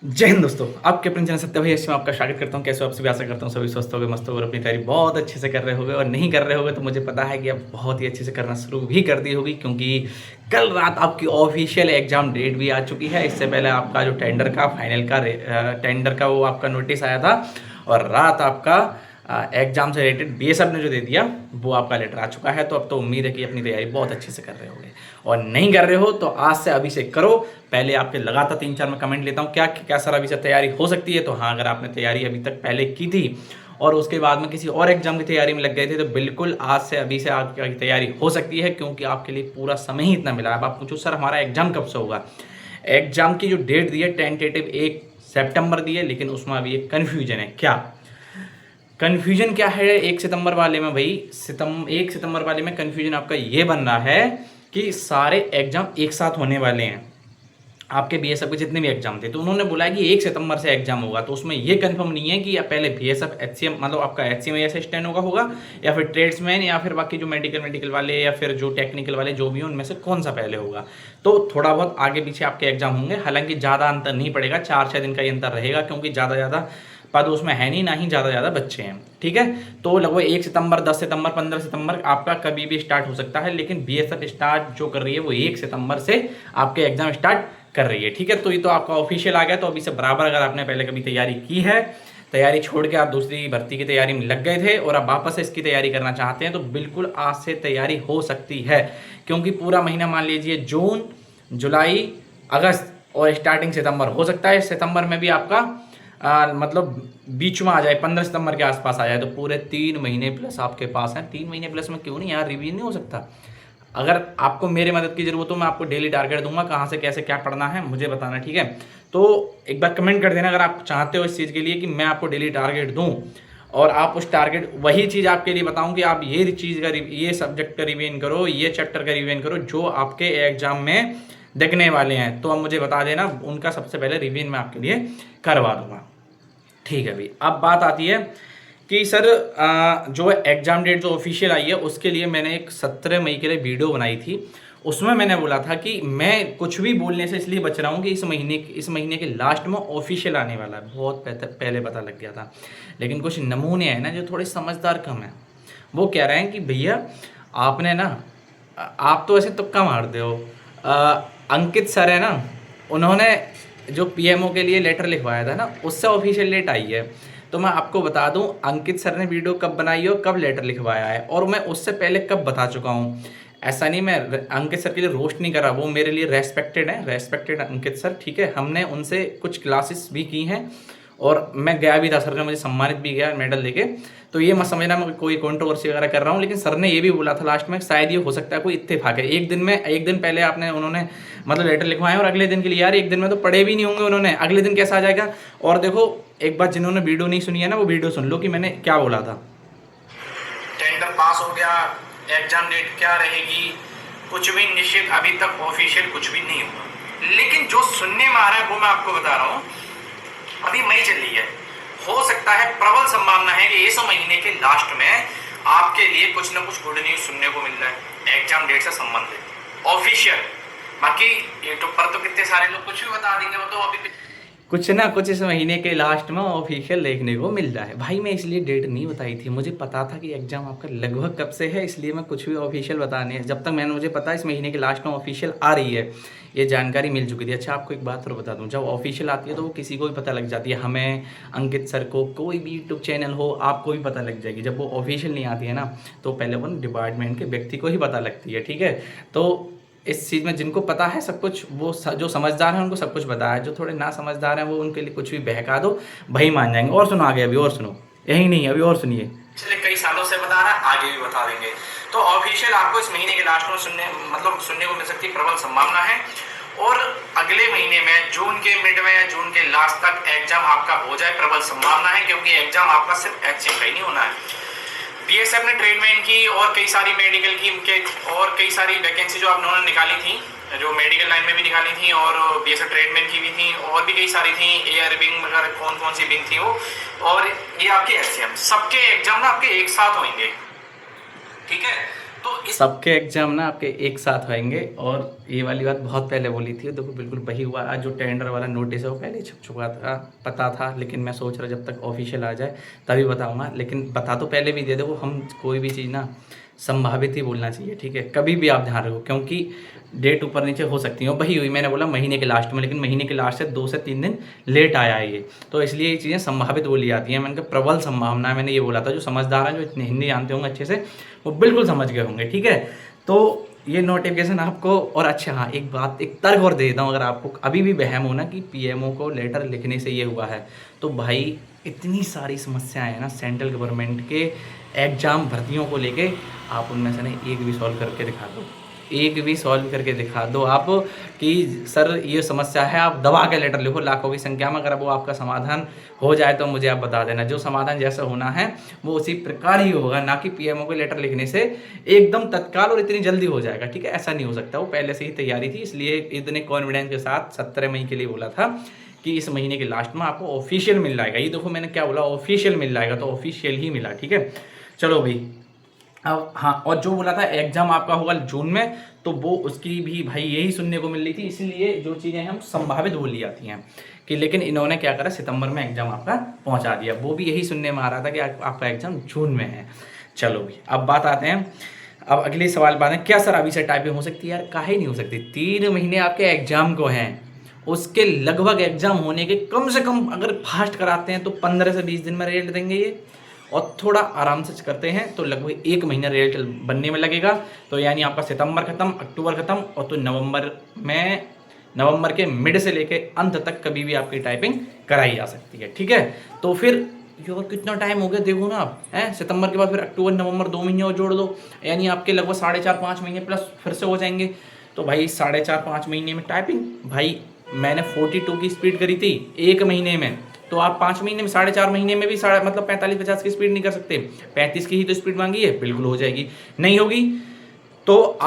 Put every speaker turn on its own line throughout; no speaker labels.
जय हिंद दोस्तों, आपके अपने चैनल सत्य भाई में आपका स्वागत करता हूं। कैसे हो आप सभी? आशा करता हूं सभी स्वस्थ होगे, मस्त होगे, अपनी तैयारी बहुत अच्छे से कर रहे होगे। और नहीं कर रहे होगे तो मुझे पता है कि आप बहुत ही अच्छे से करना शुरू भी कर दी होगी, क्योंकि कल रात आपकी ऑफिशियल एग्जाम डेट भी आ चुकी है। इससे पहले आपका जो टेंडर का फाइनल का टेंडर का वो आपका नोटिस आया था, और रात आपका एग्जाम से रिलेटेड बीएसएफ ने जो दे दिया वो आपका लेटर आ चुका है। तो अब तो उम्मीद है कि अपनी तैयारी बहुत अच्छे से कर रहे होगे, और नहीं कर रहे हो तो आज से अभी से करो। पहले आपके लगातार 3-4 मैं कमेंट लेता हूँ, क्या सर अभी से तैयारी हो सकती है? तो हाँ, अगर आपने तैयारी अभी तक पहले की थी और उसके बाद में किसी और एग्जाम की तैयारी में लग गए थे, तो बिल्कुल आज से अभी से आपकी तैयारी हो सकती है, क्योंकि आपके लिए पूरा समय ही इतना मिला है। अब आप पूछो सर हमारा एग्जाम कब से होगा? एग्जाम की जो डेट दी है टेंटेटिव 1 सितंबर दी है, लेकिन उसमें अभी एक कन्फ्यूजन है। क्या कन्फ्यूजन क्या है 1 सितंबर वाले में? भाई 1 सितंबर वाले में कन्फ्यूजन आपका ये बन रहा है कि सारे एग्जाम एक साथ होने वाले हैं। आपके बीएसएफ के जितने भी एग्जाम थे, तो उन्होंने बोला कि 1 सितंबर से एग्जाम होगा। तो उसमें ये कंफर्म नहीं है कि या पहले बीएसएफ एचसीएम मतलब आपका एचसीएम असिस्टेंट होगा, या फिर ट्रेड्समैन, या फिर बाकी जो मेडिकल वाले, या फिर जो टेक्निकल वाले जो भी हो, उनमें से कौन सा पहले होगा। तो थोड़ा बहुत आगे पीछे आपके एग्जाम होंगे, हालांकि ज़्यादा अंतर नहीं पड़ेगा, 4-6 दिन का ही अंतर रहेगा, क्योंकि ज़्यादा पद उसमें है नहीं, ना ही ज़्यादा बच्चे हैं। ठीक है, तो लगभग 1 सितंबर, 10 सितंबर, 15 सितंबर आपका कभी भी स्टार्ट हो सकता है, लेकिन बीएसएफ स्टार्ट जो कर रही है वो 1 सितंबर से आपके एग्जाम स्टार्ट कर रही है। ठीक है, तो ये तो आपका ऑफिशियल आ गया। तो अभी से बराबर अगर आपने पहले कभी तैयारी की है, तैयारी छोड़ के आप दूसरी भर्ती की तैयारी में लग गए थे और आप वापस से इसकी तैयारी करना चाहते हैं, तो बिल्कुल आज से तैयारी हो सकती है। क्योंकि पूरा महीना मान लीजिए जून, जुलाई, अगस्त और स्टार्टिंग सितंबर हो सकता है। सितंबर में भी आपका मतलब बीच में आ जाए, 15 सितंबर के आसपास आ जाए, तो पूरे 3 महीने प्लस आपके पास हैं। 3 महीने प्लस में क्यों नहीं यार, रिवीजन नहीं हो सकता? अगर आपको मेरी मदद की जरूरत हो, मैं आपको डेली टारगेट दूंगा, कहाँ से कैसे क्या पढ़ना है मुझे बताना। ठीक है, तो एक बार कमेंट कर देना अगर आप चाहते हो इस चीज़ के लिए कि मैं आपको डेली टारगेट दूं, और आप उस टारगेट वही चीज़ आपके लिए बताऊं कि आप ये चीज़ का ये सब्जेक्ट का रिवीजन करो, ये चैप्टर का रिवीजन करो जो आपके एग्जाम में देखने वाले हैं। तो आप मुझे बता देना, उनका सबसे पहले रिवीजन मैं आपके लिए करवा दूंगा। ठीक है भाई, अब बात आती है कि सर जो एग्ज़ाम डेट जो ऑफिशियल आई है उसके लिए मैंने एक 17 मई के लिए वीडियो बनाई थी। उसमें मैंने बोला था कि मैं कुछ भी बोलने से इसलिए बच रहा हूँ कि इस महीने के लास्ट में ऑफिशियल आने वाला है। बहुत पहले पता लग गया था, लेकिन कुछ नमूने हैं ना जो थोड़े समझदार कम हैं, वो कह रहे हैं कि भैया आपने ना, आप तो ऐसे तुक्का मारते हो। अंकित सर है ना, उन्होंने जो पीएमओ के लिए लेटर लिखवाया था ना, उससे ऑफिशियल डेट आई है। तो मैं आपको बता दूं अंकित सर ने वीडियो कब बनाई और कब लेटर लिखवाया है, और मैं उससे पहले कब बता चुका हूं। ऐसा नहीं, मैं अंकित सर के लिए रोस्ट नहीं कर रहा, वो मेरे लिए रेस्पेक्टेड है, रेस्पेक्टेड अंकित सर। ठीक है, हमने उनसे कुछ क्लासेस भी की हैं, और मैं गया भी था, सर ने मुझे सम्मानित भी किया मेडल देके। तो ये मत समझना मैं कोई कंट्रोवर्सी वगैरह कर रहा हूँ, लेकिन सर ने ये भी बोला था लास्ट में, शायद ये हो सकता है कोई इत्तेफाक है। एक दिन पहले आपने उन्होंने मतलब लेटर लिखवाए, और अगले दिन के लिए यार एक दिन में तो पढ़े भी नहीं होंगे उन्होंने, अगले दिन कैसा आ जाएगा? और देखो, एक बार जिन्होंने वीडियो नहीं सुनी है ना, वो वीडियो सुन लो कि मैंने क्या बोला था। टेंडर पास हो गया, एग्जाम डेट क्या रहेगी कुछ भी निश्चित अभी तक ऑफिशियल कुछ भी नहीं हुआ, लेकिन जो सुनने में आ रहा है वो मैं आपको बता रहा हूँ। अभी मई चल रही है, हो सकता है, प्रबल संभावना है कि इस महीने के लास्ट में आपके लिए कुछ ना कुछ गुड न्यूज सुनने को मिल रहा है एग्जाम डेट से संबंधित ऑफिशियल। बाकी यूट्यूब पर तो कितने सारे लोग कुछ भी बता देंगे, वो तो अभी कुछ ना कुछ इस महीने के लास्ट में ऑफिशियल देखने को मिल रहा है। भाई मैं इसलिए डेट नहीं बताई थी, मुझे पता था कि एग्जाम आपका लगभग कब से है, इसलिए मैं कुछ भी ऑफिशियल बताने है। जब तक मुझे पता इस महीने के लास्ट में ऑफिशियल आ रही है, ये जानकारी मिल चुकी थी। अच्छा, आपको एक बात और बता दूं, जब ऑफिशियल आती है तो वो किसी को भी पता लग जाती है, हमें, अंकित सर को, कोई भी यूट्यूब चैनल हो, आपको भी पता लग जाएगी। जब वो ऑफिशियल नहीं आती है ना, तो पहले वो डिपार्टमेंट के व्यक्ति को ही पता लगती है। ठीक है, तो इस चीज़ में जिनको पता है सब कुछ, वो जो समझदार हैं उनको सब कुछ पता है, जो थोड़े ना समझदार हैं वो उनके लिए कुछ भी बहका दो भाई मान जाएंगे। और सुनो आगे, अभी और सुनो, यही नहीं अभी और सुनिए। पिछले कई सालों से बता रहा है, आगे भी बता देंगे। तो ऑफिशियल आपको इस महीने के लास्ट में सुनने को मिल सकती है, प्रबल संभावना है। और अगले महीने में जून के मिड में या जून के लास्ट तक एग्जाम आपका हो जाए, प्रबल संभावना है, क्योंकि एग्जाम आपका सिर्फ एचसीएम का ही नहीं होना है। बीएसएफ ने ट्रेडमैन की और कई सारी मेडिकल की और कई सारी वैकेंसी जो आप उन्होंने निकाली थी, जो मेडिकल लाइन में भी निकाली थी, और बीएसएफ ट्रेडमैन की भी थी, और भी कई सारी थी, एयर विंग वगैरह कौन कौन सी विंग थी वो, और ये आपके एचसीएम, सबके एग्जाम ना आपके एक साथ होंगे। ठीक है, सबके एग्जाम ना आपके एक साथ होंगे। और ये वाली बात बहुत पहले बोली थी, देखो बिल्कुल वही हुआ। आज जो टेंडर वाला नोटिस है वो पहले ही छप चुका था, पता था, लेकिन मैं सोच रहा जब तक ऑफिशियल आ जाए तभी बताऊंगा। लेकिन बता तो पहले भी दे, देखो हम कोई भी चीज़ ना संभावित ही बोलना चाहिए, ठीक है। कभी भी आप ध्यान रखो, क्योंकि डेट ऊपर नीचे हो सकती है। वही हुई, मैंने बोला महीने के लास्ट में, लेकिन महीने के लास्ट से 2 से 3 दिन लेट आया है ये, तो इसलिए ये चीज़ें संभावित बोली जाती हैं। मैंने कहा प्रबल संभावना है, मैंने ये बोला था। जो समझदार हैं, जो इतने हिंदी जानते होंगे अच्छे से, वो बिल्कुल समझ गए होंगे, ठीक है। तो ये नोटिफिकेशन आपको, और अच्छा हाँ एक बात, एक तर्क और दे देता हूँ। अगर आपको अभी भी वहम हो ना कि पीएमओ को लेटर लिखने से ये हुआ है, तो भाई इतनी सारी समस्याएं हैं ना सेंट्रल गवर्नमेंट के एग्जाम भर्तियों को लेके, आप उनमें से नहीं एक भी सॉल्व करके दिखा दो, एक भी सॉल्व करके दिखा दो आप कि सर ये समस्या है, आप दबा के लेटर लिखो लाखों की संख्या में। अगर वो आपका समाधान हो जाए तो मुझे आप बता देना। जो समाधान जैसा होना है वो उसी प्रकार ही होगा, ना कि पीएमओ को लेटर लिखने से एकदम तत्काल और इतनी जल्दी हो जाएगा, ठीक है। ऐसा नहीं हो सकता, वो पहले से ही तैयारी थी, इसलिए इतने कॉन्फिडेंस के साथ 17 मई के लिए बोला था कि इस महीने के लास्ट में आपको ऑफिशियल मिल जाएगा। ये देखो मैंने क्या बोला, ऑफिशियल मिल जाएगा, तो ऑफिशियल ही मिला, ठीक है। चलो भाई, अब हाँ, और जो बोला था एग्जाम आपका होगा जून में, तो वो उसकी भी भाई यही सुनने को मिल रही थी। इसलिए जो चीज़ें हम संभावित बोली जाती हैं कि, लेकिन इन्होंने क्या करा, सितंबर में एग्जाम आपका पहुंचा दिया। वो भी यही सुनने में आ रहा था कि आपका एग्जाम जून में है। चलो भाई, अब बात आते हैं, अब अगले सवाल बात है, क्या सर अभी से टाइपिंग हो सकती है? यार काहे नहीं हो सकती, 3 महीने आपके एग्जाम को हैं, उसके लगभग एग्जाम होने के कम से कम अगर फास्ट कराते हैं तो 15 से 20 दिन में रिजल्ट देंगे ये, और थोड़ा आराम से करते हैं तो लगभग 1 महीना रिजल्ट बनने में लगेगा। तो यानी आपका सितंबर खत्म, अक्टूबर खत्म, और तो नवंबर के मिड से लेके अंत तक कभी भी आपकी टाइपिंग कराई जा सकती है, ठीक है। तो फिर यार कितना टाइम हो गया देखो ना आप, हैं सितंबर के बाद फिर अक्टूबर नवंबर 2 महीने और जोड़ दो, यानी आपके लगभग 4.5-5 महीने प्लस फिर से हो जाएंगे। तो भाई 4.5-5 महीने में टाइपिंग, भाई मैंने 42 की स्पीड करी थी 1 महीने में, तो आप 5 महीने में, 4.5 महीने में भी मतलब 45-50 की स्पीड नहीं कर सकते, 35 की ही तो स्पीड मांगी है, बिल्कुल हो जाएगी। नहीं होगी तो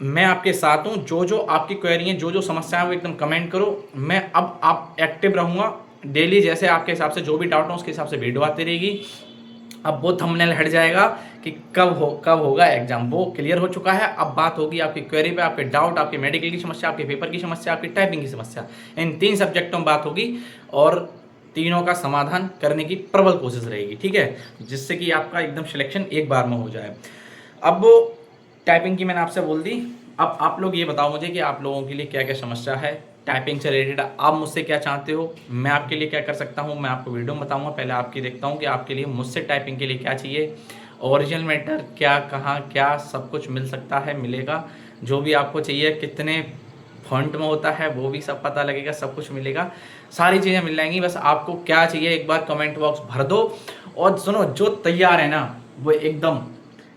मैं आपके साथ हूँ। जो आपकी क्वेरी है, जो समस्या है वो एकदम कमेंट करो। मैं अब आप एक्टिव रहूँगा डेली, जैसे आपके हिसाब से जो भी डाउट हो उसके हिसाब से वीडियो आती रहेगी। अब वो थंबनेल हट जाएगा कि कब होगा एग्जाम, वो क्लियर हो चुका है। अब बात होगी आपकी क्वेरी पे, आपके डाउट, आपके मेडिकल की समस्या, आपके पेपर की समस्या, आपकी टाइपिंग की समस्या, इन 3 सब्जेक्टों में बात होगी, और तीनों का समाधान करने की प्रबल कोशिश रहेगी, ठीक है, जिससे कि आपका एकदम सिलेक्शन एक बार में हो जाए। अब टाइपिंग की मैंने आपसे बोल दी, अब आप लोग ये बताओ मुझे कि आप लोगों के लिए क्या क्या समस्या है टाइपिंग से रिलेटेड, आप मुझसे क्या चाहते हो, मैं आपके लिए क्या कर सकता हूँ, मैं आपको वीडियो में बताऊँगा। पहले आपकी देखता हूँ कि आपके लिए मुझसे टाइपिंग के लिए क्या चाहिए, ओरिजिनल मैटर क्या, कहाँ क्या, सब कुछ मिल सकता है, मिलेगा। जो भी आपको चाहिए, कितने फॉन्ट में होता है वो भी सब पता लगेगा, सब कुछ मिलेगा, सारी चीज़ें मिल जाएंगी। बस आपको क्या चाहिए एक बार कमेंट बॉक्स भर दो, और सुनो जो तैयार है ना वो एकदम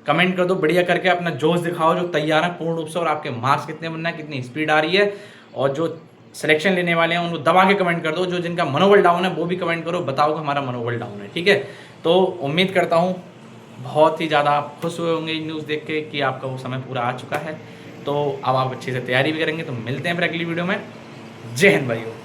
कमेंट कर दो बढ़िया करके, अपना जोश दिखाओ जो तैयार है पूर्ण रूप से, और आपके मार्क्स कितने बनना है, कितनी स्पीड आ रही है, और जो सिलेक्शन लेने वाले हैं उनको दबा के कमेंट कर दो। जो जिनका मनोबल डाउन है वो भी कमेंट करो, बताओ कि हमारा मनोबल डाउन है, ठीक है। तो उम्मीद करता हूँ बहुत ही ज़्यादा आप खुश हुए होंगे न्यूज़ देख के कि आपका वो समय पूरा आ चुका है। तो अब आप अच्छे से तैयारी भी करेंगे। तो मिलते हैं फिर अगली वीडियो में। जय हिंद भाइयों।